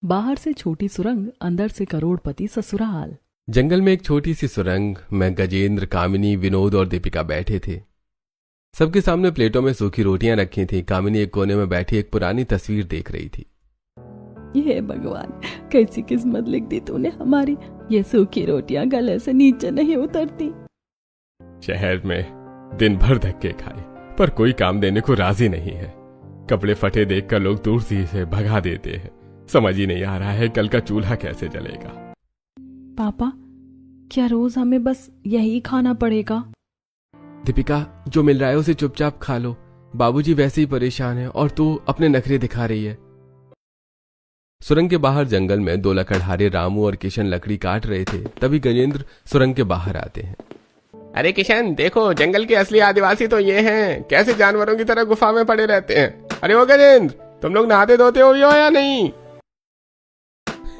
बाहर से छोटी सुरंग, अंदर से करोड़पति ससुराल। जंगल में एक छोटी सी सुरंग में गजेंद्र, कामिनी, विनोद और दीपिका बैठे थे। सबके सामने प्लेटों में सूखी रोटियां रखी थी। कामिनी एक कोने में बैठी एक पुरानी तस्वीर देख रही थी। ये भगवान, कैसी किस्मत लिख दी तूने हमारी। ये सूखी रोटियां गले से नीचे नहीं उतरती। शहर में दिन भर धक्के खाए पर कोई काम देने को राजी नहीं है। कपड़े फटे देखकर लोग दूर से इसे भगा देते हैं। समझ ही नहीं आ रहा है कल का चूल्हा कैसे जलेगा। पापा, क्या रोज हमें बस यही खाना पड़ेगा? दीपिका, जो मिल रहा है उसे चुपचाप खा लो। बाबूजी वैसे ही परेशान है और तू अपने नखरे दिखा रही है। सुरंग के बाहर जंगल में दो लकड़हारे रामू और किशन लकड़ी काट रहे थे। तभी गजेंद्र सुरंग के बाहर आते हैं। अरे किशन, देखो जंगल के असली आदिवासी तो ये हैं। कैसे जानवरों की तरह गुफा में पड़े रहते हैं। अरे वो गजेंद्र, तुम लोग नहाते धोते हो या नहीं?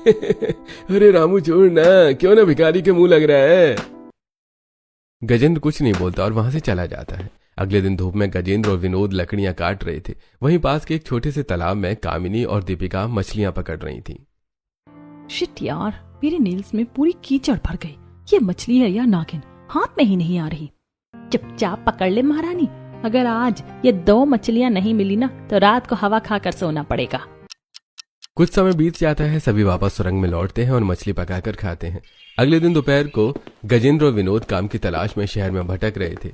अरे रामू छोड़ ना, क्यों ना भिखारी के मुंह लग रहा है। गजेंद्र कुछ नहीं बोलता और वहां से चला जाता है। अगले दिन धूप में गजेंद्र और विनोद लकड़ियां काट रहे थे। वहीं पास के एक छोटे से तालाब में कामिनी और दीपिका मछलियां पकड़ रही थी। शिट यार, मेरे नेल्स में पूरी कीचड़ भर गई। ये मछली है या नागिन, हाथ में ही नहीं आ रही। चुपचाप पकड़ ले महारानी। अगर आज ये 2 मछलियां नहीं मिली ना तो रात को हवा खाकर सोना पड़ेगा। कुछ समय बीत जाता है। सभी वापस सुरंग में लौटते हैं और मछली पकाकर खाते हैं। अगले दिन दोपहर को गजेंद्र और विनोद काम की तलाश में शहर में भटक रहे थे।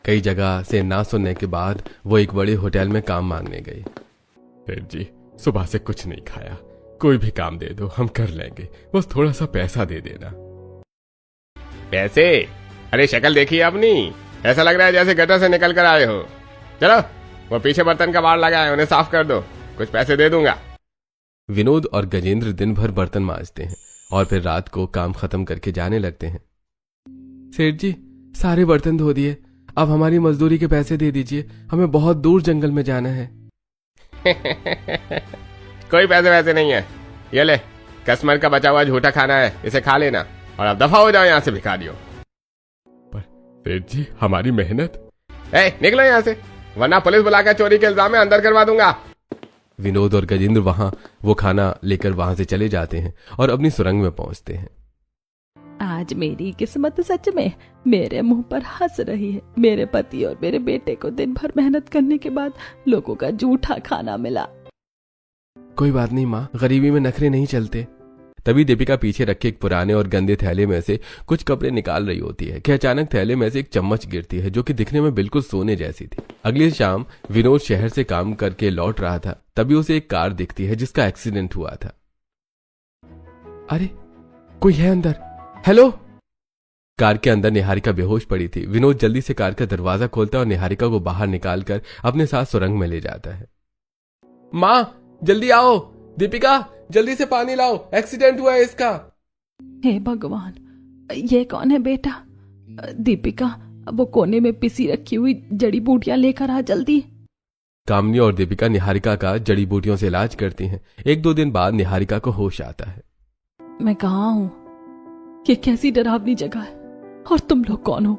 कई जगह से ना सुनने के बाद वो एक बड़े होटल में काम मांगने गए। सेठ जी, सुबह से कुछ नहीं खाया, कोई भी काम दे दो, हम कर लेंगे, बस थोड़ा सा पैसा दे देना। पैसे? अरे शक्ल देखिए अपनी, ऐसा लग रहा है जैसे गटर से निकल कर आए हो। चलो, वो पीछे बर्तन का बाड़ लगा है, उन्हें साफ कर दो, कुछ पैसे दे दूंगा। विनोद और गजेंद्र दिन भर बर्तन मांजते हैं और फिर रात को काम खत्म करके जाने लगते हैं। सेठ जी, सारे बर्तन धो दिए, अब हमारी मजदूरी के पैसे दे दीजिए, हमें बहुत दूर जंगल में जाना है। कोई पैसे वैसे नहीं है, ये ले, कस्टमर का बचा हुआ झूठा खाना है, इसे खा लेना और अब दफा हो जाओ यहाँ से भिखारियों। पर सेठ जी, हमारी मेहनत। निकलो यहाँ से, वरना पुलिस बुलाकर चोरी के इल्जाम में अंदर करवा दूंगा। विनोद और गजेंद्र वो खाना लेकर वहां से चले जाते हैं और अपनी सुरंग में पहुंचते हैं। आज मेरी किस्मत सच में मेरे मुंह पर हंस रही है। मेरे पति और मेरे बेटे को दिन भर मेहनत करने के बाद लोगों का जूठा खाना मिला। कोई बात नहीं माँ, गरीबी में नखरे नहीं चलते। तभी दीपिका पीछे रखे एक पुराने और गंदे थैले में से कुछ कपड़े निकाल रही होती है कि अचानक थैले में से एक चम्मच गिरती है जो कि दिखने में बिल्कुल सोने जैसी थी। अगली शाम विनोद शहर से काम करके लौट रहा था। तभी उसे एक कार दिखती है जिसका एक्सीडेंट हुआ था। अरे, कोई है अंदर, हेलो। कार के अंदर निहारिका बेहोश पड़ी थी। विनोद जल्दी से कार का दरवाजा खोलता है और निहारिका को बाहर निकालकर अपने साथ सुरंग में ले जाता है। माँ, जल्दी आओ, दीपिका जल्दी से पानी लाओ, एक्सीडेंट हुआ है इसका। हे भगवान, ये कौन है बेटा? दीपिका, वो कोने में पिसी रखी हुई जड़ी बूटियां लेकर आ जल्दी। कामिनी और दीपिका निहारिका का जड़ी बूटियों से इलाज करती हैं। 1-2 दिन बाद निहारिका को होश आता है। मैं कहाँ हूँ? ये कैसी डरावनी जगह है और तुम लोग कौन हो?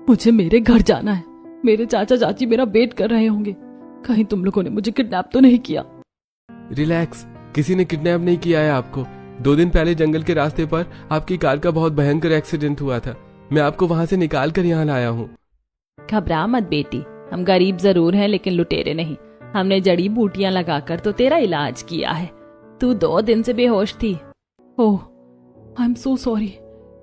मुझे मेरे घर जाना है। मेरे चाचा चाची मेरा वेट कर रहे होंगे। कहीं तुम लोगों ने मुझे किडनैप तो नहीं किया? रिलैक्स, किसी ने किडनैप नहीं किया है आपको। 2 दिन पहले जंगल के रास्ते पर आपकी कार का बहुत भयंकर एक्सीडेंट हुआ था। मैं आपको वहां से निकाल कर यहाँ लाया हूँ। घबरा मत बेटी, हम गरीब जरूर हैं लेकिन लुटेरे नहीं। हमने जड़ी बूटियां लगाकर तो तेरा इलाज किया है। तू 2 दिन से बेहोश थी। ओह, आई एम सो सॉरी,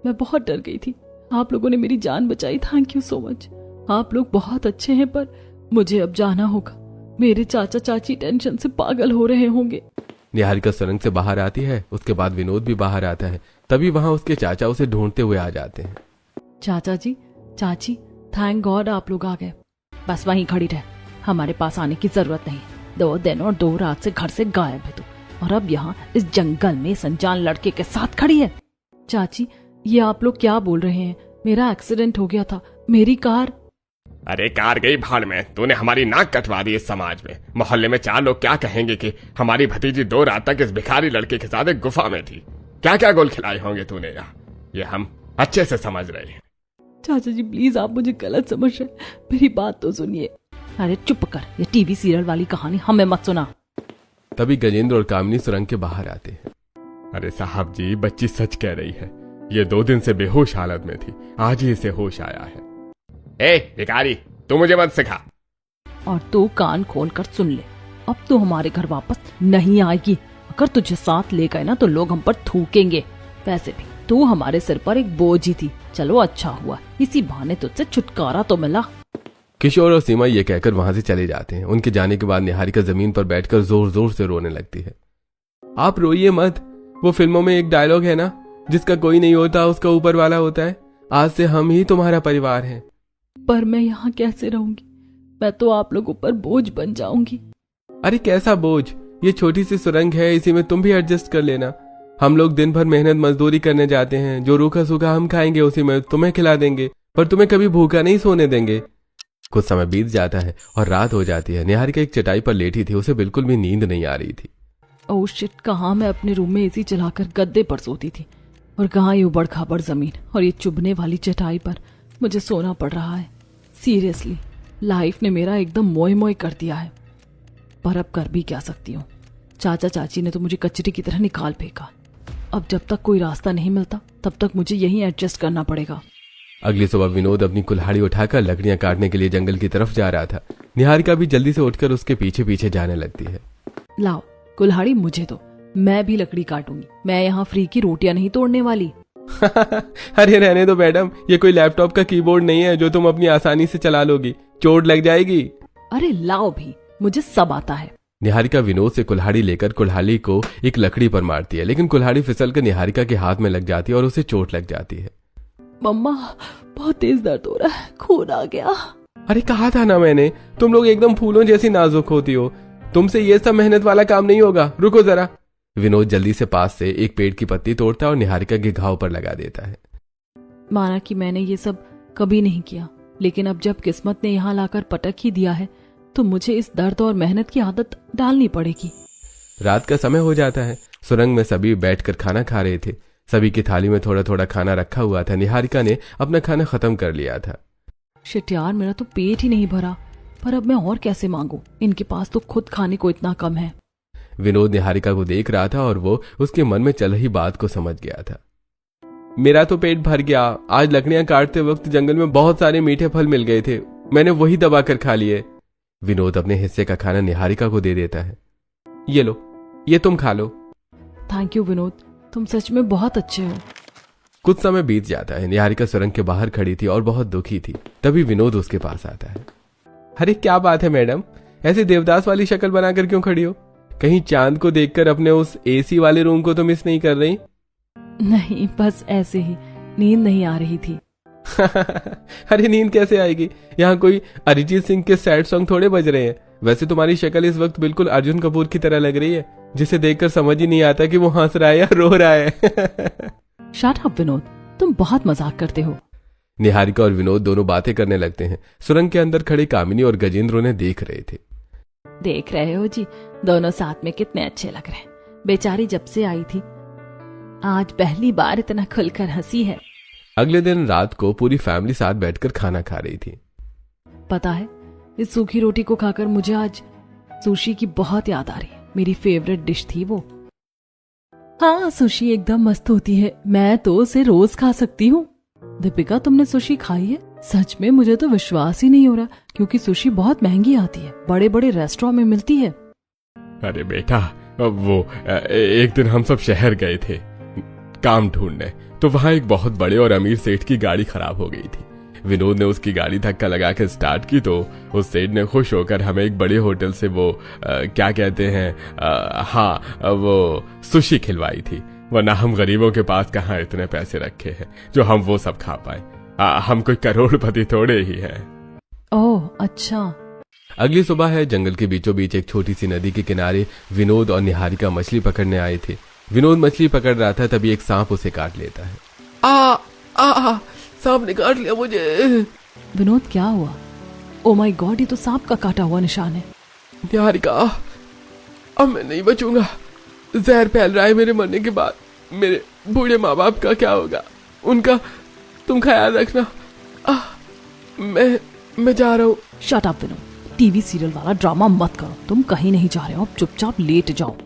मैं बहुत डर गई थी। आप लोगों ने मेरी जान बचाई, थैंक यू सो मच। आप लोग बहुत अच्छे हैं, पर मुझे अब जाना होगा। मेरे चाचा चाची टेंशन से पागल हो रहे होंगे। निहारिका सुरंग से बाहर आती है। उसके बाद विनोद भी बाहर आता है। तभी वहां उसके चाचा उसे ढूंढते हुए आ जाते हैं। चाचा जी, चाची, थैंक गॉड आप लोग आ गए। बस वहीं खड़ी रह, हमारे पास आने की जरूरत नहीं। 2 दिन और 2 रात से घर से गायब है तू, और अब यहाँ इस जंगल में इस अनजान लड़के के साथ खड़ी है। चाची, ये आप लोग क्या बोल रहे हैं? मेरा एक्सीडेंट हो गया था, मेरी कार। अरे कार गई भाड़ में, तूने हमारी नाक कटवा दी। इस समाज में, मोहल्ले में 4 लोग क्या कहेंगे कि हमारी भतीजी 2 रात तक इस भिखारी लड़के के साथ एक गुफा में थी। क्या क्या गोल खिलाए होंगे तूने यहाँ, ये हम अच्छे से समझ रहे हैं। चाचा जी प्लीज, आप मुझे गलत समझ रहे, मेरी बात तो सुनिए। अरे चुप कर, ये टीवी सीरियल वाली कहानी हमें मत सुना। तभी गजेंद्र और कामिनी सुरंग के बाहर आते हैं। अरे साहब जी, बच्ची सच कह रही है, ये 2 दिन से बेहोश हालत में थी, आज ही इसे होश आया है। ए भिखारी, तू मुझे मत सिखा। और तू कान खोल कर सुन ले, अब तू हमारे घर वापस नहीं आएगी। अगर तुझे साथ ले गए ना तो लोग हम पर थूकेंगे। वैसे भी तू हमारे सिर पर एक बोझ ही थी। चलो अच्छा हुआ, इसी बहाने तुझसे छुटकारा तो मिला। किशोर और सीमा ये कहकर वहां से चले जाते हैं। उनके जाने के बाद निहारिका जमीन पर बैठकर जोर जोर से रोने लगती है। आप रोइए मत, वो फिल्मों में एक डायलॉग है ना, जिसका कोई नहीं होता उसका ऊपर वाला होता है। आज से हम ही तुम्हारा परिवार है। पर मैं यहाँ कैसे रहूंगी? मैं तो आप लोगों पर बोझ बन जाऊंगी। अरे कैसा बोझ, ये छोटी सी सुरंग है, इसी में तुम भी एडजस्ट कर लेना। हम लोग दिन भर मेहनत मजदूरी करने जाते हैं, जो रूखा सूखा हम खाएंगे उसी में तुम्हें खिला देंगे, पर तुम्हें कभी भूखा नहीं सोने देंगे। कुछ समय बीत जाता है और रात हो जाती है। निहारिका एक चटाई पर लेटी थी, उसे बिल्कुल भी नींद नहीं आ रही थी। ओह शिट, कहाँ मैं अपने रूम में एसी चलाकर गद्दे पर सोती थी और कहाँ ये उबड़ खाबड़ जमीन और ये चुभने वाली चटाई पर मुझे सोना पड़ रहा है। सीरियसली लाइफ ने मेरा एकदम मोए मोए कर दिया है। पर अब कर भी क्या सकती हूँ, चाचा चाची ने तो मुझे कचरे की तरह निकाल फेंका। अब जब तक कोई रास्ता नहीं मिलता तब तक मुझे यहीं एडजस्ट करना पड़ेगा। अगली सुबह विनोद अपनी कुल्हाड़ी उठाकर लकड़ियां काटने के लिए जंगल की तरफ जा रहा था। निहारिका भी जल्दी से उठकर उसके पीछे पीछे जाने लगती है। लाओ कुल्हाड़ी मुझे दो, मैं भी लकड़ी काटूंगी। मैं यहाँ फ्री की रोटियां नहीं तोड़ने वाली। अरे रहने दो मैडम, ये कोई लैपटॉप का कीबोर्ड नहीं है जो तुम अपनी आसानी से चला लोगी, चोट लग जाएगी। अरे लाओ भी, मुझे सब आता है। निहारिका विनोद से कुल्हाड़ी लेकर कुल्हाड़ी को एक लकड़ी पर मारती है, लेकिन कुल्हाड़ी फिसलकर निहारिका के हाथ में लग जाती है और उसे चोट लग जाती है। मम्मा बहुत तेज दर्द हो रहा है, खून आ गया। अरे कहा था ना मैंने, तुम लोग एकदम फूलों जैसी नाजुक होती हो, तुमसे ये सब मेहनत वाला काम नहीं होगा, रुको जरा। विनोद जल्दी से पास से एक पेड़ की पत्ती तोड़ता है और निहारिका के घाव पर लगा देता है। माना कि मैंने ये सब कभी नहीं किया, लेकिन अब जब किस्मत ने यहाँ लाकर पटक ही दिया है तो मुझे इस दर्द और मेहनत की आदत डालनी पड़ेगी। रात का समय हो जाता है। सुरंग में सभी बैठकर खाना खा रहे थे। सभी की थाली में थोड़ा थोड़ा खाना रखा हुआ था। निहारिका ने अपना खाना खत्म कर लिया था। शिट यार, मेरा तो पेट ही नहीं भरा, पर अब मैं और कैसे मांगू? इनके पास तो खुद खाने को इतना कम है। विनोद निहारिका को देख रहा था और वो उसके मन में चल रही बात को समझ गया था। मेरा तो पेट भर गया, आज लकड़ियां काटते वक्त जंगल में बहुत सारे मीठे फल मिल गए थे, मैंने वही दबा कर खा लिए। विनोद अपने हिस्से का खाना निहारिका को दे देता है। ये लो, ये तुम खा लो। थैंक यू विनोद, तुम सच में बहुत अच्छे हो। कुछ समय बीत जाता है। निहारिका सुरंग के बाहर खड़ी थी और बहुत दुखी थी। तभी विनोद उसके पास आता है। अरे क्या बात है मैडम, ऐसे देवदास वाली शक्ल बनाकर क्यों खड़ी हो? कहीं चांद को देखकर अपने उस एसी वाले रूम को तो मिस नहीं कर रही? नहीं, बस ऐसे ही, नींद नहीं आ रही थी। अरे नींद कैसे आएगी, यहाँ कोई अरिजीत सिंह के सैड सॉन्ग थोड़े बज रहे हैं। वैसे तुम्हारी शक्ल इस वक्त बिल्कुल अर्जुन कपूर की तरह लग रही है, जिसे देखकर समझ ही नहीं आता कि वो हंस रहा है या रो रहा है। शट अप विनोद, तुम बहुत मजाक करते हो। निहारिका और विनोद दोनों बातें करने लगते हैं। सुरंग के अंदर खड़े कामिनी और गजेंद्र उन्हें देख रहे थे। देख रहे हो जी, दोनों साथ में कितने अच्छे लग रहे हैं। बेचारी जब से आई थी आज पहली बार इतना खुलकर हंसी है। अगले दिन रात को पूरी फैमिली साथ बैठकर खाना खा रही थी। पता है, इस सूखी रोटी को खाकर मुझे आज सुशी की बहुत याद आ रही है। मेरी फेवरेट डिश थी वो। हाँ, सुशी एकदम मस्त होती है, मैं तो उसे रोज खा सकती हूँ। दीपिका, तुमने सुशी खाई है? सच में मुझे तो विश्वास ही नहीं हो रहा, क्योंकि सुशी बहुत महंगी आती है, बड़े बड़े रेस्टोरेंट में मिलती है। अरे बेटा, वो एक दिन हम सब शहर गए थे काम ढूंढने, तो वहां एक बहुत बड़े और अमीर सेठ की गाड़ी खराब हो गई थी। विनोद ने उसकी गाड़ी धक्का लगा के स्टार्ट की तो उस सेठ ने खुश होकर हमें एक बड़े होटल से वो क्या कहते हैं वो सुशी खिलवाई थी। वरना हम गरीबों के पास कहाँ इतने पैसे रखे हैं जो हम वो सब खा पाए। हम कोई करोड़पति थोड़े ही हैं। ओह अच्छा। अगली सुबह है। जंगल के बीचों बीच एक छोटी सी नदी के किनारे विनोद और निहारिका मछली पकड़ने आए थे। विनोद मछली पकड़ रहा था, तभी एक सांप उसे काट लेता है। आ सांप ने काट लिया मुझे। विनोद क्या हुआ? ओ माय गॉड, ये तो सांप का काटा हुआ निशान है। निहारिका, अब मैं नहीं बचूंगा, जहर फैल रहा है। मेरे मरने के बाद मेरे बूढ़े माँ बाप का क्या होगा? उनका तुम ख्याल रखना। मैं जा रहा हूँ। Shut up Vinod, TV serial वाला ड्रामा मत करो, तुम कहीं नहीं जा रहे हो, अब चुपचाप लेट जाओ।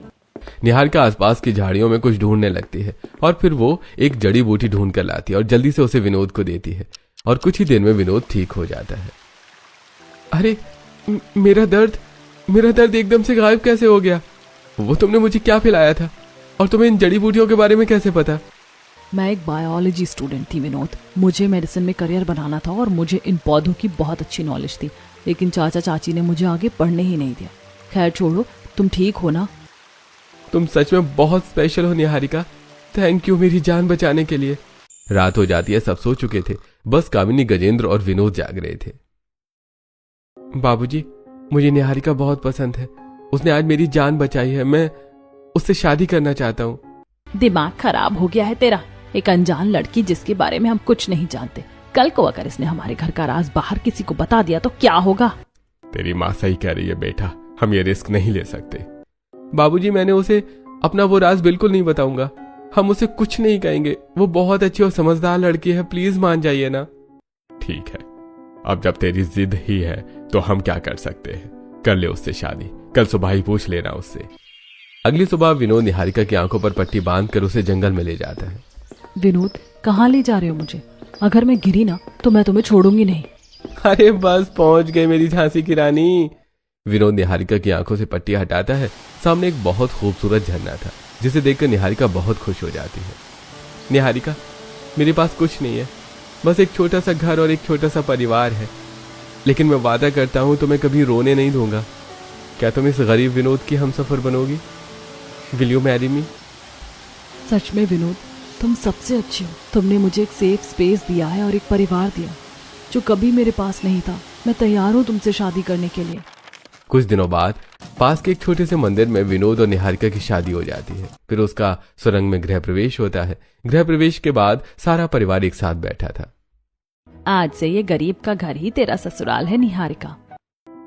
निहारिका आसपास की झाड़ियों में कुछ ढूंढने लगती है और फिर वो एक जड़ी बूटी ढूंढ कर लाती है और जल्दी से उसे विनोद को देती है और कुछ ही देर में विनोद ठीक हो जाता है। अरे मेरा दर्द एकदम से गायब कैसे हो गया? वो तुमने मुझे क्या पिलाया था और तुम्हें इन जड़ी बूटियों के बारे में कैसे पता? मैं एक बायोलॉजी स्टूडेंट थी विनोद, मुझे मेडिसिन में करियर बनाना था और मुझे इन पौधों की बहुत अच्छी नॉलेज थी, लेकिन चाचा चाची ने मुझे आगे पढ़ने ही नहीं दिया। खैर छोड़ो, तुम ठीक हो ना? तुम सच में बहुत स्पेशल हो निहारिका, थैंक यू मेरी जान बचाने के लिए। रात हो जाती है, सब सो चुके थे, बस कामिनी, गजेंद्र और विनोद जाग रहे थे। बाबूजी, मुझे निहारिका बहुत पसंद है, उसने आज मेरी जान बचाई है, मैं उससे शादी करना चाहता हूँ। दिमाग खराब हो गया है तेरा? एक अनजान लड़की जिसके बारे में हम कुछ नहीं जानते, कल को अगर इसने हमारे घर का राज बाहर किसी को बता दिया तो क्या होगा? तेरी माँ सही कह रही है बेटा, हम ये रिस्क नहीं ले सकते। बाबूजी, मैंने उसे अपना वो राज बिल्कुल नहीं बताऊंगा, हम उसे कुछ नहीं कहेंगे, वो बहुत अच्छी और समझदार लड़की है, प्लीज मान जाइए ना। ठीक है, अब जब तेरी जिद ही है तो हम क्या कर सकते हैं, कर ले उससे शादी, कल सुबह ही पूछ लेना उससे। अगली सुबह विनोद निहारिका की आंखों पर पट्टी बांधकर उसे जंगल में ले जाता है। विनोद, कहाँ ले जा रहे हो मुझे? अगर मैं गिरी ना तो मैं तुम्हें छोड़ूंगी नहीं। अरे बस पहुंच गए मेरी झांसी की रानी। विनोद निहारिका की आंखों से पट्टी हटाता है। सामने एक बहुत खूबसूरत झरना था जिसे देखकर निहारिका बहुत खुश हो जाती है। निहारिका, मेरे पास कुछ नहीं है, बस एक छोटा सा घर और एक छोटा सा परिवार है, लेकिन मैं वादा करता हूं तुम्हें कभी रोने नहीं दूंगा। क्या तुम इस गरीब विनोद की हमसफर बनोगी? Will you marry me? सच में विनोद, तुम सबसे अच्छे हो। तुमने मुझे एक सेफ स्पेस दिया है और एक परिवार दिया जो कभी मेरे पास नहीं था। मैं तैयार हूँ तुमसे शादी करने के लिए। कुछ दिनों बाद पास के एक छोटे से मंदिर में विनोद और निहारिका की शादी हो जाती है। फिर उसका सुरंग में गृह प्रवेश होता है। गृह प्रवेश के बाद सारा परिवार एक साथ बैठा था। आज से ये गरीब का घर ही तेरा ससुराल है निहारिका।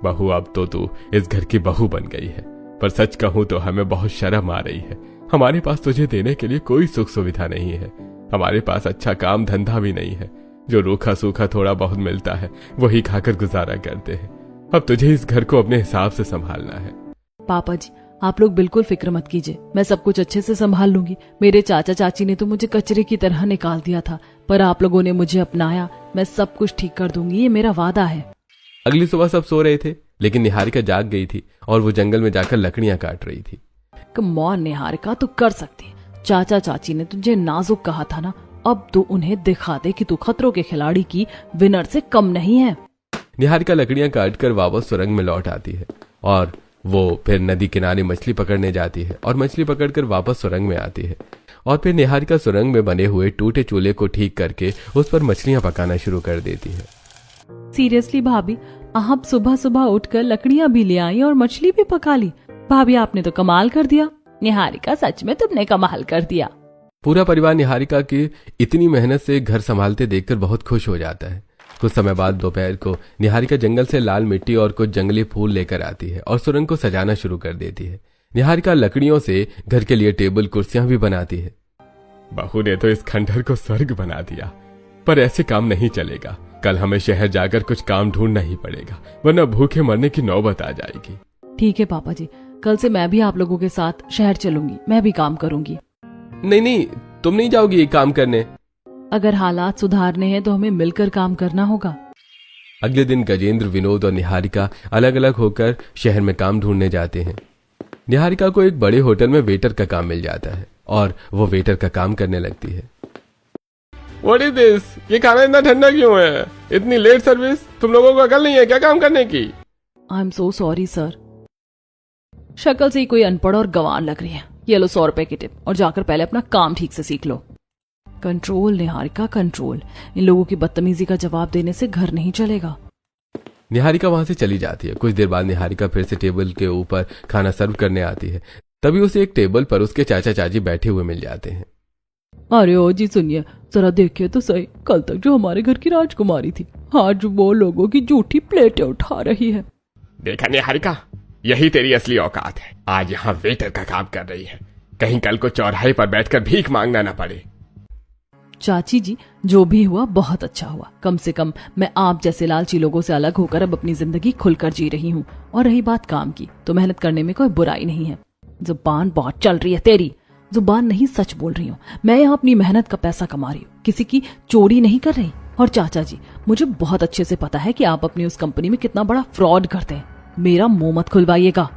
बहू, अब तो तू इस घर की बहू बन गई है, पर सच कहूँ तो हमें बहुत शर्म आ रही है। हमारे पास तुझे देने के लिए कोई सुख सुविधा नहीं है। हमारे पास अच्छा काम धंधा भी नहीं है। जो रूखा सूखा थोड़ा बहुत मिलता है वही खाकर गुजारा करते हैं। अब तुझे इस घर को अपने हिसाब से संभालना है। पापा जी, आप लोग बिल्कुल फिक्र मत कीजिए, मैं सब कुछ अच्छे से संभाल लूंगी। मेरे चाचा चाची ने तो मुझे कचरे की तरह निकाल दिया था, पर आप लोगों ने मुझे अपनाया। मैं सब कुछ ठीक कर दूंगी, ये मेरा वादा है। अगली सुबह सब सो रहे थे, लेकिन निहारिका जाग गई थी और वो जंगल में जाकर लकड़ियां काट रही थी। कम ऑन निहारिका, तू कर सकती है। चाचा चाची ने तुझे नाजुक कहा था ना, अब तू उन्हें दिखा दे कि तू खतरों के खिलाड़ी की विनर से कम नहीं है। निहारिका लकड़ियां काटकर वापस सुरंग में लौट आती है और वो फिर नदी किनारे मछली पकड़ने जाती है और मछली पकड़कर वापस सुरंग में आती है। और फिर निहारिका सुरंग में बने हुए टूटे चूल्हे को ठीक करके उस पर मछलियां पकाना शुरू कर देती है। सीरियसली भाभी, आप सुबह सुबह उठकर लकड़ियां भी ले आई और मछली भी पका ली। भाभी, आपने तो कमाल कर दिया। निहारिका, सच में तुमने कमाल कर दिया। पूरा परिवार निहारिका की इतनी मेहनत से घर संभालते देखकर बहुत खुश हो जाता है। कुछ समय बाद दोपहर को निहारिका जंगल से लाल मिट्टी और कुछ जंगली फूल लेकर आती है और सुरंग को सजाना शुरू कर देती है। निहारिका लकड़ियों से घर के लिए टेबल कुर्सियां भी बनाती है। बहू ने तो इस खंडहर को स्वर्ग बना दिया, पर ऐसे काम नहीं चलेगा। कल हमें शहर जाकर कुछ काम ढूंढना ही पड़ेगा, वरना भूखे मरने की नौबत आ जाएगी। ठीक है पापा जी, कल से मैं भी आप लोगों के साथ शहर चलूंगी, मैं भी काम करूंगी। नहीं, तुम नहीं जाओगी ये काम करने। अगर हालात सुधारने हैं तो हमें मिलकर काम करना होगा। अगले दिन गजेंद्र, विनोद और निहारिका अलग अलग होकर शहर में काम ढूंढने जाते हैं। निहारिका को एक बड़े होटल में वेटर का काम मिल जाता है और वो वेटर का काम करने लगती है। What is this? ये खाना इतना ठंडा क्यों है? इतनी लेट सर्विस? तुम लोगों को अकल नहीं है क्या काम करने की? I am so sorry sir. शक्ल से ही कोई अनपढ़ और गंवार लग रही है। ये लो 100 रुपए की टिप और जाकर पहले अपना काम ठीक से सीख लो। Control Niharika, control. इन लोगों की बदतमीजी का जवाब देने से घर नहीं चलेगा। निहारिका वहां से चली जाती है। कुछ देर बाद निहारिका फिर से टेबल के ऊपर खाना सर्व करने आती है। तभी उसे एक टेबल पर उसके चाचा चाची बैठे हुए मिल जाते हैं। अरे ओ जी, सुनिए जरा, देखिए तो सही, कल तक जो हमारे घर की राजकुमारी थी आज वो लोगों की झूठी प्लेटें उठा रही है। देखा निहारिका, यही तेरी असली औकात है। आज यहाँ वेटर का काम कर रही है, कहीं कल को चौराहे पर बैठकर भीख मांगना न पड़े। चाची जी, जो भी हुआ बहुत अच्छा हुआ। कम से कम मैं आप जैसे लालची लोगों से अलग होकर अब अपनी जिंदगी खुलकर जी रही हूँ। और रही बात काम की, तो मेहनत करने में कोई बुराई नहीं है। जुबान बहुत चल रही है तेरी। जुबान नहीं, सच बोल रही हूँ। मैं यहाँ अपनी मेहनत का पैसा कमा रही हूँ, किसी की चोरी नहीं कर रही। और चाचा जी, मुझे बहुत अच्छे से पता है कि आप अपनी उस कंपनी में कितना बड़ा फ्रॉड करते हैं। मेरा मुंह मत खुलवाइएगा।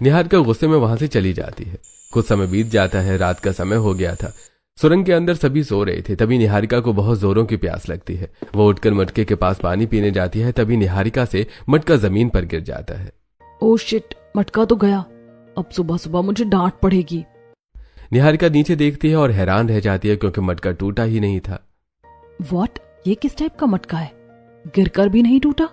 निहारिका गुस्से में वहां से चली जाती है। कुछ समय बीत जाता है। रात का समय हो गया था। सुरंग के अंदर सभी सो रहे थे। तभी निहारिका को बहुत जोरों की प्यास लगती है। वो उठकर मटके के पास पानी पीने जाती है। तभी निहारिका से मटका जमीन पर गिर जाता है। ओ शिट, मटका तो गया। अब सुबह सुबह मुझे डांट पड़ेगी। निहारिका नीचे देखती है और हैरान रह जाती है क्योंकि मटका टूटा ही नहीं था। व्हाट, ये किस टाइप का मटका है? गिरकर भी नहीं टूटा।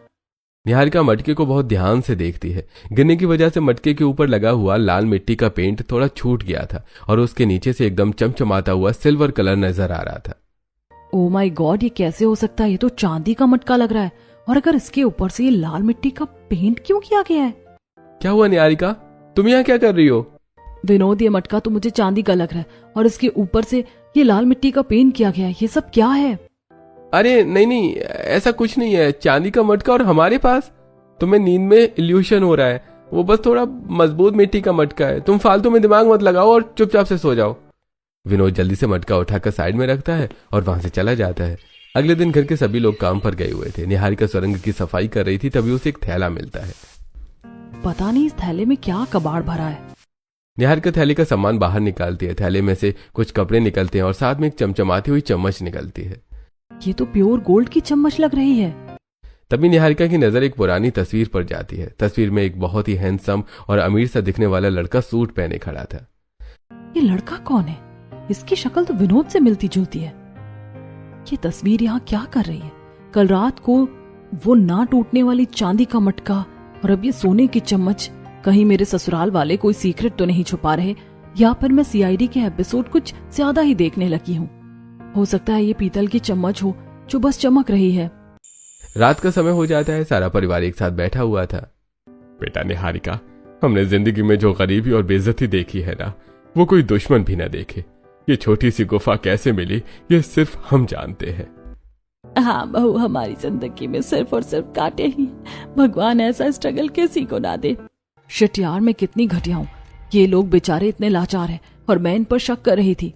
निहारिका मटके को बहुत ध्यान से देखती है। गिरने की वजह से मटके के ऊपर लगा हुआ लाल मिट्टी का पेंट थोड़ा छूट गया था और उसके नीचे से एकदम चमचमाता हुआ सिल्वर कलर नजर आ रहा था। ओ माय गॉड, ये कैसे हो सकता है? ये तो चांदी का मटका लग रहा है। और अगर इसके ऊपर से ये लाल मिट्टी का पेंट क्यों किया गया है? क्या हुआ निहारिका, तुम यहाँ क्या कर रही हो? विनोद, ये मटका तो मुझे चांदी का लग रहा है और इसके ऊपर से ये लाल मिट्टी का पेंट किया गया है। ये सब क्या है? अरे नहीं, ऐसा कुछ नहीं है। चांदी का मटका और हमारे पास? तुम्हें नींद में इल्यूशन हो रहा है। वो बस थोड़ा मजबूत मिट्टी का मटका है। तुम फालतू में दिमाग मत लगाओ और चुपचाप से सो जाओ। विनोद जल्दी से मटका उठाकर साइड में रखता है और वहां से चला जाता है। अगले दिन घर के सभी लोग काम पर गए हुए थे। निहारिका सुरंग की सफाई कर रही थी। तभी उसे एक थैला मिलता है। पता नहीं इस थैले में क्या कबाड़ भरा है। निहारिका थैले का सामान बाहर निकालती है। थैले में से कुछ कपड़े निकलते हैं और साथ में एक चमचमाती हुई चम्मच निकलती है। ये तो प्योर गोल्ड की चम्मच लग रही है। तभी निहारिका की नजर एक पुरानी तस्वीर पर जाती है। तस्वीर में एक बहुत ही हैंडसम और अमीर सा दिखने वाला लड़का सूट पहने खड़ा था। ये लड़का कौन है? इसकी शक्ल तो विनोद से मिलती जुलती है। ये तस्वीर यहाँ क्या कर रही है? कल रात को वो ना टूटने वाली चांदी का मटका और अब ये सोने की चम्मच। कहीं मेरे ससुराल वाले कोई सीक्रेट तो नहीं छुपा रहे, या फिर मैं सीआईडी के एपिसोड कुछ ज्यादा ही देखने लगी हूँ। हो सकता है ये पीतल की चम्मच हो जो बस चमक रही है। रात का समय हो जाता है। सारा परिवार एक साथ बैठा हुआ था। बेटा निहारिका, हमने जिंदगी में जो गरीबी और बेइज्जती देखी है ना, वो कोई दुश्मन भी ना देखे। ये छोटी सी गुफा कैसे मिली, ये सिर्फ हम जानते हैं। हाँ बहू, हमारी जिंदगी में सिर्फ और सिर्फ कांटे ही। भगवान ऐसा स्ट्रगल किसी को ना दे। शिट यार, मैं कितनी घटिया हूँ। ये लोग बेचारे इतने लाचार हैं और मैं इन पर शक कर रही थी।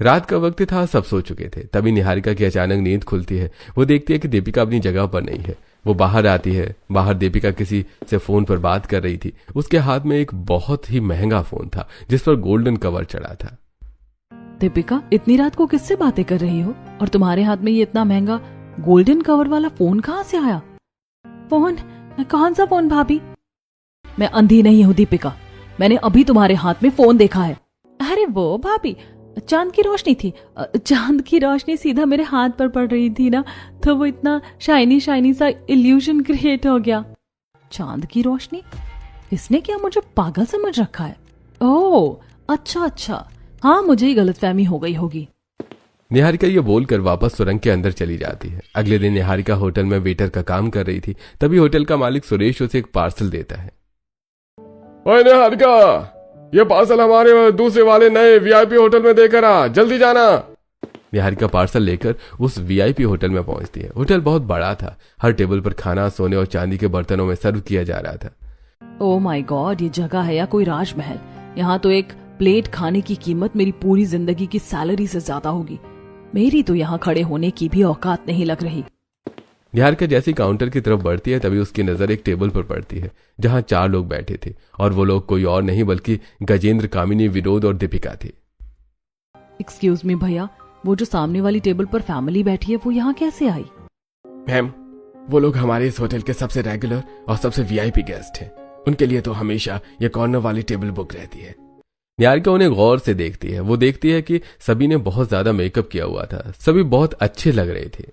रात का वक्त था, सब सो चुके थे। तभी निहारिका की अचानक नींद खुलती है। वो देखती है कि दीपिका अपनी जगह पर नहीं है। वो बाहर आती है। बाहर दीपिका किसी से फोन पर बात कर रही थी। उसके हाथ में एक बहुत ही महंगा फोन था जिस पर गोल्डन कवर चढ़ा था। दीपिका, इतनी रात को किससे बातें कर रही हो? और तुम्हारे हाथ में ये इतना महंगा गोल्डन कवर वाला फोन कहाँ से आया? फोन? कौन सा फोन भाभी? मैं अंधी नहीं हूँ दीपिका, मैंने अभी तुम्हारे हाथ में फोन देखा है। अरे वो भाभी, चांद की रोशनी थी। चांद की रोशनी सीधा मेरे हाथ पर पड़ रही थी ना, तो वो इतना शाइनी शाइनी सा इल्यूशन क्रिएट हो गया। चांद की रोशनी? इसने क्या मुझे पागल समझ रखा है? ओह अच्छा अच्छा, हाँ मुझे ही गलतफहमी हो गई होगी। निहारिका ये बोलकर वापस सुरंग के अंदर चली जाती है। अगले दिन निहारिका होटल में वेटर का काम कर रही थी। तभी होटल का मालिक सुरेश उसे एक पार्सल देता है। ओए निहारिका, ये पार्सल हमारे दूसरे वाले नए वीआईपी होटल में देकर आ, जल्दी जाना। निहारिका पार्सल लेकर उस वीआईपी होटल में पहुंचती है। होटल बहुत बड़ा था। हर टेबल पर खाना सोने और चांदी के बर्तनों में सर्व किया जा रहा था। ओह माय गॉड, ये जगह है या कोई राजमहल? यहाँ तो एक प्लेट खाने की कीमत मेरी पूरी जिंदगी की सैलरी से ज्यादा होगी। मेरी तो यहाँ खड़े होने की भी औकात नहीं लग रही। निहारिका जैसी काउंटर की तरफ बढ़ती है तभी उसकी नजर एक टेबल पर पड़ती है जहां 4 लोग बैठे थे और वो लोग कोई और नहीं बल्कि गजेंद्र, कामिनी, विनोद और दीपिका थे। एक्सक्यूज मी भैया, वो जो सामने वाली टेबल पर फैमिली बैठी है वो यहाँ कैसे आई? मैम, वो लोग हमारे इस होटल के सबसे रेगुलर और सबसे वीआईपी गेस्ट हैं। उनके लिए तो हमेशा ये कॉर्नर वाली टेबल बुक रहती है। निहारिका उन्हें गौर से देखती है। वो देखती है कि सभी ने बहुत ज्यादा मेकअप किया हुआ था। सभी बहुत अच्छे लग रहे थे।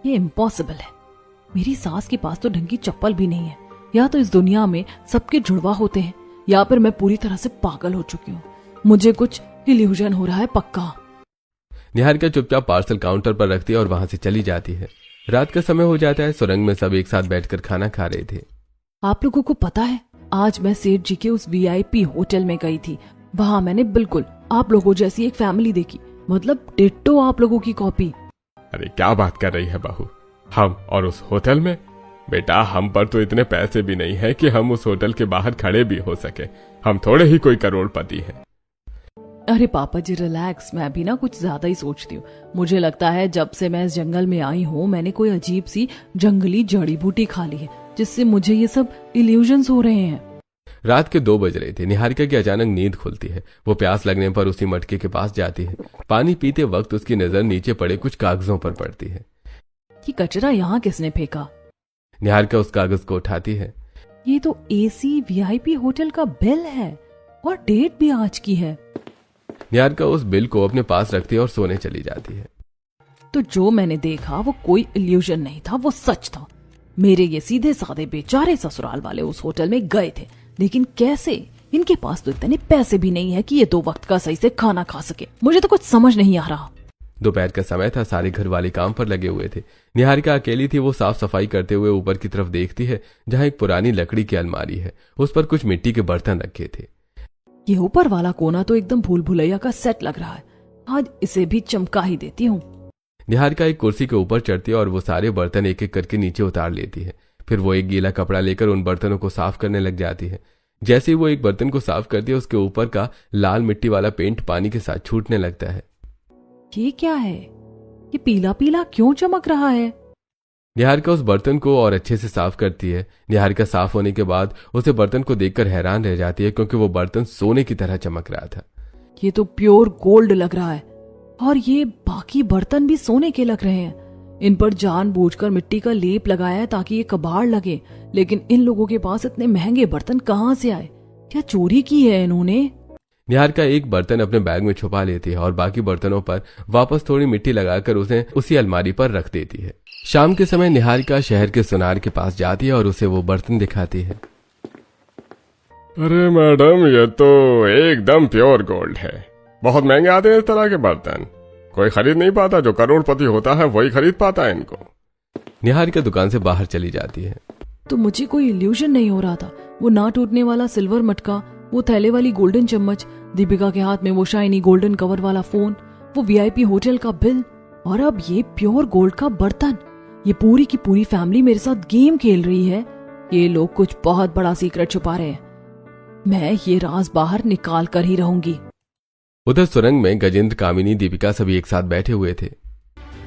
ये इम्पॉसिबल है। मेरी सास के पास तो ढंग की चप्पल भी नहीं है। या तो इस दुनिया में सबके जुड़वा होते हैं या फिर मैं पूरी तरह से पागल हो चुकी हूँ। मुझे कुछ इल्यूजन हो रहा है पक्का। निहारिका चुपचाप पार्सल काउंटर पर रखती है और वहां से चली जाती है। रात का समय हो जाता है। सुरंग में सब एक साथ बैठकर खाना खा रहे थे। आप लोगों को पता है, आज मैं सेठ जी के उस वीआईपी होटल में गई थी। वहां मैंने बिल्कुल आप लोगों जैसी एक फैमिली देखी। मतलब डिट्टो आप लोगों की कॉपी। अरे क्या बात कर रही है बहू, हम और उस होटल में? बेटा हम पर तो इतने पैसे भी नहीं है कि हम उस होटल के बाहर खड़े भी हो सके। हम थोड़े ही कोई करोड़पति हैं। अरे पापा जी रिलैक्स, मैं भी ना कुछ ज्यादा ही सोचती हूँ। मुझे लगता है जब से मैं इस जंगल में आई हूँ मैंने कोई अजीब सी जंगली जड़ी बूटी खा ली है, जिससे मुझे ये सब इल्यूजन्स हो रहे हैं। रात के 2 बज रहे थे। निहारिका की अचानक नींद खुलती है। वो प्यास लगने पर उसी मटके के पास जाती है। पानी पीते वक्त उसकी नजर नीचे पड़े कुछ कागजों पर पड़ती है। ये कचरा यहाँ किसने फेंका? निहारिका उस कागज को उठाती है। ये तो एसी वीआईपी होटल का बिल है और डेट भी आज की है। निहारिका उस बिल को अपने पास रखती है और सोने चली जाती है। तो जो मैंने देखा वो कोई इल्यूजन नहीं था, वो सच था। मेरे ये सीधे साधे बेचारे ससुराल वाले उस होटल में गए थे, लेकिन कैसे? इनके पास तो इतने पैसे भी नहीं है कि ये 2 वक्त का सही से खाना खा सके। मुझे तो कुछ समझ नहीं आ रहा। दोपहर का समय था। सारे घर वाले काम पर लगे हुए थे। निहारिका अकेली थी। वो साफ सफाई करते हुए ऊपर की तरफ देखती है, जहाँ एक पुरानी लकड़ी की अलमारी है। उस पर कुछ मिट्टी के बर्तन रखे थे। ये ऊपर वाला कोना तो एकदम भूल भुलैया का सेट लग रहा है। आज इसे भी चमका ही देती हूँ। निहारिका एक कुर्सी के ऊपर चढ़ती है और वो सारे बर्तन एक एक करके नीचे उतार लेती है। फिर वो एक गीला कपड़ा लेकर उन बर्तनों को साफ करने लग जाती है। जैसे ही वो एक बर्तन को साफ करती है, उसके ऊपर का लाल मिट्टी वाला पेंट पानी के साथ छूटने लगता है। ये क्या है? ये पीला पीला क्यों चमक रहा है? निहारिका उस बर्तन को और अच्छे से साफ करती है। निहारिका साफ होने के बाद उसे बर्तन को देखकर हैरान रह जाती है, क्योंकि वो बर्तन सोने की तरह चमक रहा था। ये तो प्योर गोल्ड लग रहा है और ये बाकी बर्तन भी सोने के लग रहे हैं। इन पर जानबूझकर मिट्टी का लेप लगाया है ताकि ये कबाड़ लगे, लेकिन इन लोगों के पास इतने महंगे बर्तन कहाँ से आए? क्या चोरी की है इन्होंने? निहारिका एक बर्तन अपने बैग में छुपा लेती है और बाकी बर्तनों पर वापस थोड़ी मिट्टी लगाकर उसे उसी अलमारी पर रख देती है। शाम के समय निहारिका शहर के सुनार के पास जाती है और उसे वो बर्तन दिखाती है। अरे मैडम ये तो एकदम प्योर गोल्ड है। बहुत महंगे आते हैं इस तरह के बर्तन, कोई खरीद नहीं पाता। जो करोड़पति होता है वही खरीद पाता है इनको। निहारिका दुकान से बाहर चली जाती है। तो मुझे कोई इल्यूजन नहीं हो रहा था। वो ना टूटने वाला सिल्वर मटका, वो थैले वाली गोल्डन चम्मच, दीपिका के हाथ में वो शाइनी गोल्डन कवर वाला फोन, वो वीआईपी होटल का बिल और अब ये प्योर गोल्ड का बर्तन। ये पूरी की पूरी फैमिली मेरे साथ गेम खेल रही है। ये लोग कुछ बहुत बड़ा सीक्रेट छुपा रहे हैं। मैं ये राज बाहर निकाल कर ही रहूंगी। उधर सुरंग में गजेंद्र, कामिनी, दीपिका सभी एक साथ बैठे हुए थे।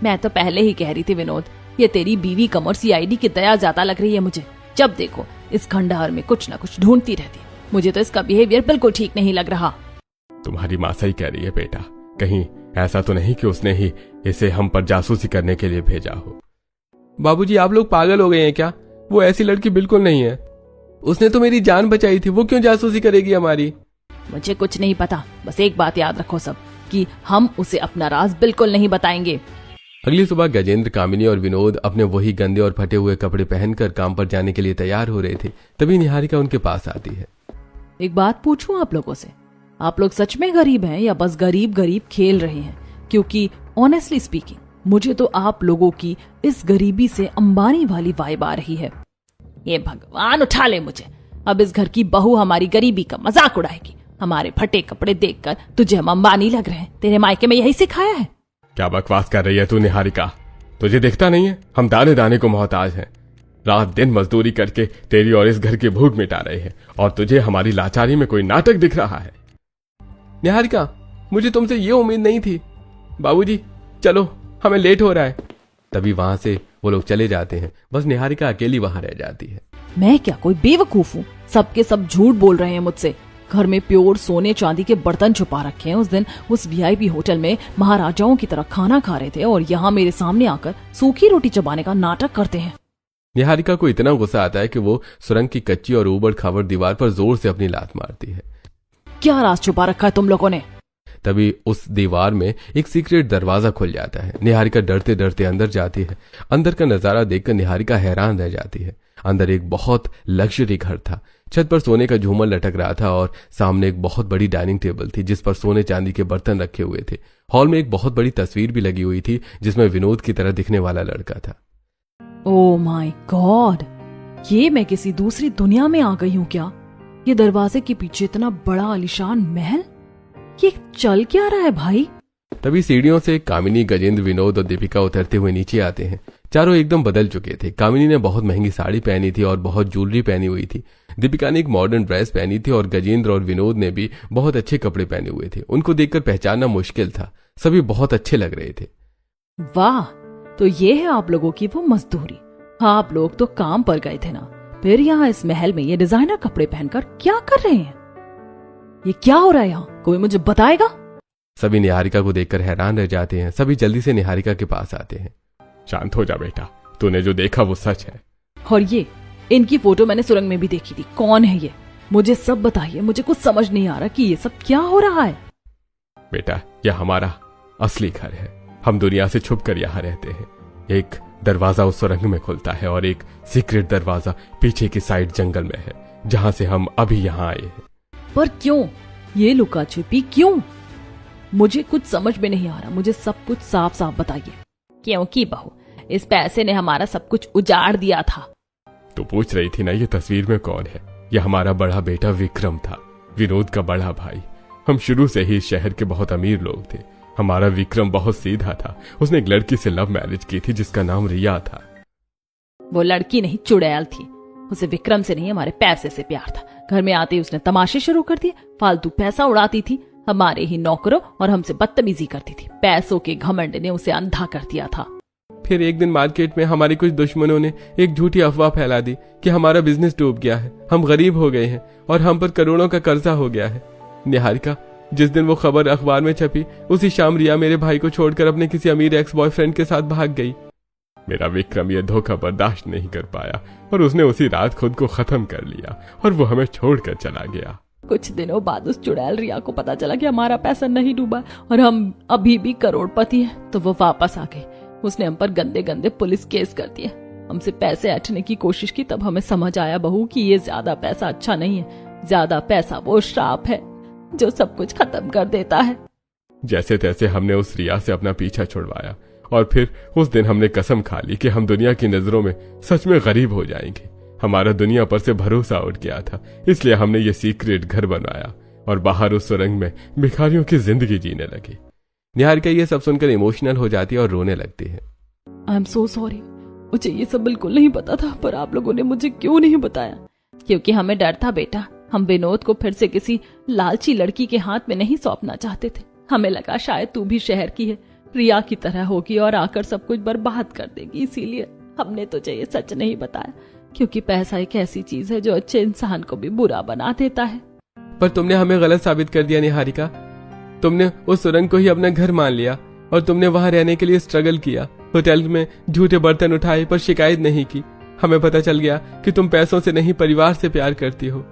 मैं तो पहले ही कह रही थी विनोद, ये तेरी बीवी कमर सीआईडी की दया ज्यादा लग रही है मुझे। जब देखो इस खंडहर में कुछ न कुछ ढूंढती रहती है। मुझे तो इसका बिहेवियर बिल्कुल ठीक नहीं लग रहा। तुम्हारी माँ सही कह रही है बेटा, कहीं ऐसा तो नहीं कि उसने ही इसे हम पर जासूसी करने के लिए भेजा हो। बाबूजी आप लोग पागल हो गए हैं क्या? वो ऐसी लड़की बिल्कुल नहीं है। उसने तो मेरी जान बचाई थी, वो क्यों जासूसी करेगी हमारी? मुझे कुछ नहीं पता, बस एक बात याद रखो सब कि हम उसे अपना राज बिल्कुल नहीं बताएंगे। अगली सुबह गजेंद्र, कामिनी और विनोद अपने वही गंदे और फटे हुए कपड़े पहनकर काम पर जाने के लिए तैयार हो रहे थे। तभी निहारिका उनके पास आती है। एक बात पूछूं आप लोगों से, आप लोग सच में गरीब हैं या बस गरीब गरीब खेल रहे हैं? क्योंकि ऑनेस्टली स्पीकिंग मुझे तो आप लोगों की इस गरीबी से अंबानी वाली वाइब आ रही है। ये भगवान उठा ले मुझे। अब इस घर की बहू हमारी गरीबी का मजाक उड़ाएगी। हमारे फटे कपड़े देखकर तुझे हम अंबानी लग रहे हैं। तेरे मायके में यही सिखाया है? क्या बकवास कर रही है तू निहारिका? तुझे दिखता नहीं है हम दाने दाने को मोहताज हैं। रात दिन मजदूरी करके तेरी और इस घर की भूख मिटा रहे हैं और तुझे हमारी लाचारी में कोई नाटक दिख रहा है। निहारिका मुझे तुमसे ये उम्मीद नहीं थी। बाबूजी चलो हमें लेट हो रहा है। तभी वहां से वो लोग चले जाते हैं। बस निहारिका अकेली वहां रह जाती है। मैं क्या कोई बेवकूफ हूँ? सबके सब झूठ बोल रहे हैं मुझसे। घर में प्योर सोने चांदी के बर्तन छुपा रखे हैं। उस दिन उस वीआईपी होटल में महाराजाओं की तरह खाना खा रहे थे और यहाँ मेरे सामने आकर सूखी रोटी चबाने का नाटक करते हैं। निहारिका को इतना गुस्सा आता है कि वो सुरंग की कच्ची और ऊबड़ खाबड़ दीवार पर जोर से अपनी लात मारती है। क्या राज छुपा रखा है तुम लोगों ने? तभी उस दीवार में एक सीक्रेट दरवाजा खुल जाता है। निहारिका डरते डरते अंदर जाती है। अंदर का नजारा देखकर निहारिका हैरान रह जाती है। अंदर एक बहुत लग्जरी घर था। छत पर सोने का झूमर लटक रहा था और सामने एक बहुत बड़ी डाइनिंग टेबल थी जिस पर सोने चांदी के बर्तन रखे हुए थे। हॉल में एक बहुत बड़ी तस्वीर भी लगी हुई थी जिसमें विनोद की तरह दिखने वाला लड़का था। ओह माय गॉड, ये मैं किसी दूसरी दुनिया में आ गई हूँ क्या? ये दरवाजे के पीछे इतना बड़ा आलीशान महल, ये चल क्या रहा है भाई? तभी सीढ़ियों से कामिनी, गजेंद्र, विनोद और दीपिका उतरते हुए नीचे आते हैं। चारों एकदम बदल चुके थे। कामिनी ने बहुत महंगी साड़ी पहनी थी और बहुत ज्वेलरी पहनी हुई थी। दीपिका ने एक मॉडर्न ड्रेस पहनी थी और गजेंद्र और विनोद ने भी बहुत अच्छे कपड़े पहने हुए थे। उनको देखकर पहचानना मुश्किल था। सभी बहुत अच्छे लग रहे थे। वाह, तो ये है आप लोगों की वो मजदूरी। आप लोग तो काम पर गए थे ना, फिर यहाँ इस महल में ये डिजाइनर कपड़े पहनकर क्या कर रहे हैं? ये क्या हो रहा है यहाँ? कोई मुझे बताएगा? सभी निहारिका को देखकर हैरान रह जाते हैं। सभी जल्दी से निहारिका के पास आते हैं। शांत हो जा बेटा, तूने जो देखा वो सच है। और ये इनकी फोटो मैंने सुरंग में भी देखी थी। कौन है ये? मुझे सब बताइए। मुझे कुछ समझ नहीं आ रहा कि ये सब क्या हो रहा है। बेटा, यह हमारा असली घर है। हम दुनिया से छुप कर यहाँ रहते हैं। एक दरवाजा उस सुरंग में खुलता है और एक सीक्रेट दरवाजा पीछे की साइड जंगल में है, जहाँ से हम अभी यहाँ आए हैं। पर क्यों ये लुका छिपी? क्यों? मुझे कुछ समझ में नहीं आ रहा। मुझे सब कुछ साफ साफ बताइए। क्योंकि बहू, इस पैसे ने हमारा सब कुछ उजाड़ दिया था। तो पूछ रही थी ना ये तस्वीर में कौन है? यह हमारा बड़ा बेटा विक्रम था, विनोद का बड़ा भाई। हम शुरू से ही इस शहर के बहुत अमीर लोग थे। हमारा विक्रम बहुत सीधा था। उसने एक लड़की से लव मैरिज की थी जिसका नाम रिया था। वो लड़की नहीं, चुड़ैल थी। उसे विक्रम से नहीं, हमारे पैसे से प्यार था। घर में आते ही उसने तमाशे शुरू कर दिए। फालतू पैसा उड़ाती थी, हमारे ही नौकरों और हमसे बदतमीजी करती थी। पैसों के घमंड ने उसे अंधा कर दिया था। फिर एक दिन मार्केट में हमारे कुछ दुश्मनों ने एक झूठी अफवाह फैला दी कि हमारा बिजनेस डूब गया है, हम गरीब हो गए हैं और हम पर करोड़ों का कर्जा हो गया है। निहारिका, जिस दिन वो खबर अखबार में छपी, उसी शाम रिया मेरे भाई को छोड़कर अपने किसी अमीर एक्स बॉयफ्रेंड के साथ भाग गई। मेरा विक्रम ये धोखा बर्दाश्त नहीं कर पाया और उसने उसी रात खुद को खत्म कर लिया और वो हमें छोड़कर चला गया। कुछ दिनों बाद उस चुड़ैल रिया को पता चला कि हमारा पैसा नहीं डूबा और हम अभी भी करोड़पति हैं, तो वो वापस आ गई। उसने हम पर गंदे गंदे पुलिस केस कर दिए। हमसे पैसे ऐंठने की कोशिश की। तब हमें समझ आया बहू कि ये ज्यादा पैसा अच्छा नहीं है। ज्यादा पैसा वो श्राप है जो सब कुछ खत्म कर देता है। जैसे तैसे हमने उस रिया से अपना पीछा छुड़वाया और फिर उस दिन हमने कसम खा ली कि हम दुनिया की नजरों में सच में गरीब हो जाएंगे। हमारा दुनिया पर से भरोसा उठ गया था, इसलिए हमने ये सीक्रेट घर बनवाया और बाहर उस सुरंग में भिखारियों की जिंदगी जीने लगी। निहारिका ये सब सुनकर इमोशनल हो जाती है और रोने लगती है। I am so sorry. मुझे ये सब बिल्कुल नहीं पता था, पर आप लोगों ने मुझे क्यों नहीं बताया? क्योंकि हमें डर था बेटा। हम विनोद को फिर से किसी लालची लड़की के हाथ में नहीं सौंपना चाहते थे। हमें लगा शायद तू भी शहर की है, रिया की तरह होगी और आकर सब कुछ बर्बाद कर देगी, इसीलिए हमने तुझे ये सच नहीं बताया। क्योंकि पैसा एक ऐसी चीज है जो अच्छे इंसान को भी बुरा बना देता है। पर तुमने हमें गलत साबित कर दिया निहारिका। तुमने उस सुरंग को ही अपना घर मान लिया और तुमने वहां रहने के लिए स्ट्रगल किया। होटल में झूठे बर्तन उठाए पर शिकायत नहीं की। हमें पता चल गया कि तुम पैसों से नहीं, परिवार से प्यार करती हो।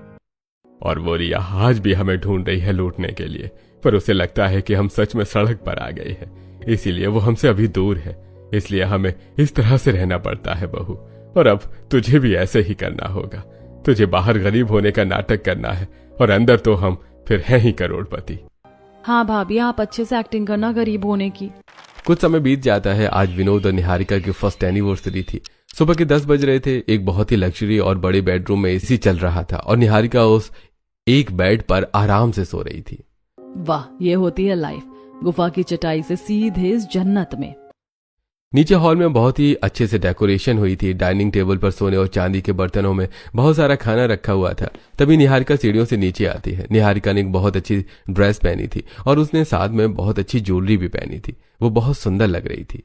और वो रिया आज भी हमें ढूंढ रही है लूटने के लिए, पर उसे लगता है कि हम सच में सड़क पर आ गए हैं, इसीलिए वो हमसे अभी दूर है। इसलिए हमें इस तरह से रहना पड़ता है बहू, और अब तुझे भी ऐसे ही करना होगा। तुझे बाहर गरीब होने का नाटक करना है और अंदर तो हम फिर हैं ही करोड़पति। हाँ भाभी, आप अच्छे से एक्टिंग करना गरीब होने की। कुछ समय बीत जाता है। आज विनोद और निहारिका की फर्स्ट एनिवर्सरी थी। सुबह के 10 बज रहे थे। एक बहुत ही लग्जरी और बड़े बेडरूम में एसी चल रहा था और निहारिका उस एक बेड पर आराम से सो रही थी। वाह, ये होती है लाइफ। गुफा की चटाई से सीधे इस जन्नत में। नीचे हॉल में बहुत ही अच्छे से डेकोरेशन हुई थी। डाइनिंग टेबल पर सोने और चांदी के बर्तनों में बहुत सारा खाना रखा हुआ था। तभी निहारिका सीढ़ियों से नीचे आती है। निहारिका ने एक बहुत अच्छी ड्रेस पहनी थी और उसने साथ में बहुत अच्छी ज्वेलरी भी पहनी थी। वो बहुत सुंदर लग रही थी।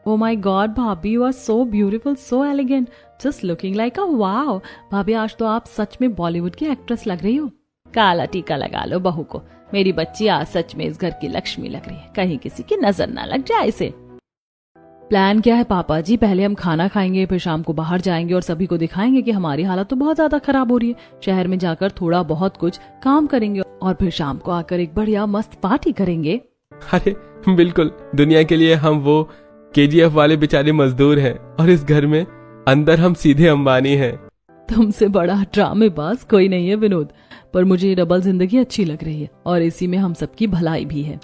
Oh my God, भाभी, you are so beautiful, so elegant, just looking like a wow। भाभी, आज तो आप सच में बॉलीवुड की एक्ट्रेस लग रही हो। काला टीका लगा लो बहू को। मेरी बच्ची आज सच में इस घर की लक्ष्मी लग रही है। कहीं किसी की नजर ना लग जाए इसे। प्लान क्या है पापा जी? पहले हम खाना खाएंगे, फिर शाम को बाहर जाएंगे और सभी को दिखाएंगे कि हमारी हालत तो बहुत ज्यादा खराब हो रही है। शहर में जाकर थोड़ा बहुत कुछ काम करेंगे और फिर शाम को आकर एक बढ़िया मस्त पार्टी करेंगे। अरे बिल्कुल, दुनिया के लिए हम वो KGF वाले बेचारे मजदूर हैं और इस घर में अंदर हम सीधे अंबानी हैं। तुमसे बड़ा ड्रामेबाज कोई नहीं है विनोद, पर मुझे ये डबल जिंदगी अच्छी लग रही है और इसी में हम सबकी भलाई भी है।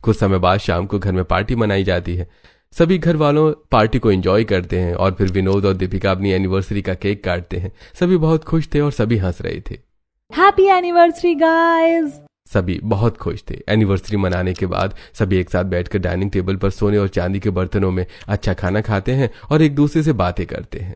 कुछ समय बाद शाम को घर में पार्टी मनाई जाती है। सभी घर वालों पार्टी को एंजॉय करते हैं और फिर विनोद और दीपिका अपनी एनिवर्सरी का केक काटते हैं। सभी बहुत खुश थे और सभी हंस रहे थे। Happy anniversary guys. सभी बहुत खुश थे। एनिवर्सरी मनाने के बाद सभी एक साथ बैठकर डाइनिंग टेबल पर सोने और चांदी के बर्तनों में अच्छा खाना खाते हैं और एक दूसरे से बातें करते हैं।